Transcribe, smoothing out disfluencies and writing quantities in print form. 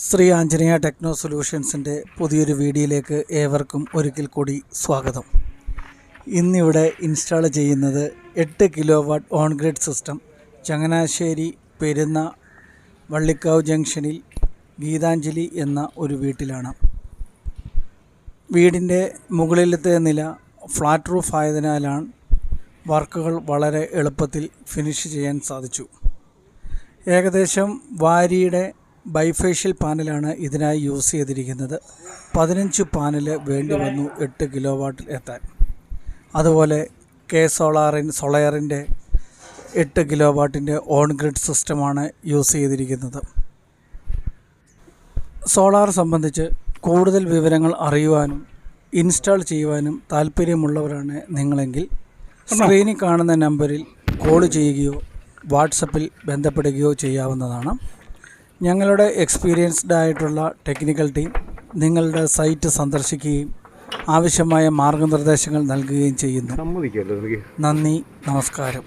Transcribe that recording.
Shri Anjaneya techno സൊല്യൂഷൻസിൻ്റെ പുതിയൊരു വീഡിയോയിലേക്ക് ഏവർക്കും ഒരിക്കൽ കൂടി സ്വാഗതം. ഇന്നിവിടെ ഇൻസ്റ്റാൾ ചെയ്യുന്നത് 8 kilo watt on grid system Changanassery Perunna Vallikkavu ജംഗ്ഷനിൽ ഗീതാഞ്ജലി എന്ന ഒരു വീട്ടിലാണ്. വീടിൻ്റെ മുകളിലത്തെ നില ഫ്ലാറ്റ് റൂഫ് ആയതിനാലാണ് വർക്കുകൾ വളരെ എളുപ്പത്തിൽ ഫിനിഷ് ചെയ്യാൻ സാധിച്ചു. ഏകദേശം വാരിയുടെ ബൈഫേഷ്യൽ പാനലാണ് ഇതിനായി യൂസ് ചെയ്തിരിക്കുന്നത്. 15 പാനൽ വേണ്ടി വന്നു 8 കിലോ വാട്ടിൽ എത്താൻ. അതുപോലെ സോളാറിൻ്റെ 8 കിലോ വാട്ടിൻ്റെ ഓൺ ഗ്രിഡ് സിസ്റ്റമാണ് യൂസ് ചെയ്തിരിക്കുന്നത്. സോളാർ സംബന്ധിച്ച് കൂടുതൽ വിവരങ്ങൾ അറിയുവാനും ഇൻസ്റ്റാൾ ചെയ്യുവാനും താല്പര്യമുള്ളവരാണ് നിങ്ങളെങ്കിൽ സ്ക്രീനിൽ കാണുന്ന നമ്പറിൽ കോൾ ചെയ്യുകയോ വാട്സപ്പിൽ ബന്ധപ്പെടുകയോ ചെയ്യാവുന്നതാണ്. ഞങ്ങളുടെ എക്സ്പീരിയൻസ്ഡ് ആയിട്ടുള്ള ടെക്നിക്കൽ ടീം നിങ്ങളുടെ സൈറ്റ് സന്ദർശിക്കുകയും ആവശ്യമായ മാർഗനിർദ്ദേശങ്ങൾ നൽകുകയും ചെയ്യുന്നു. നന്ദി, നമസ്കാരം.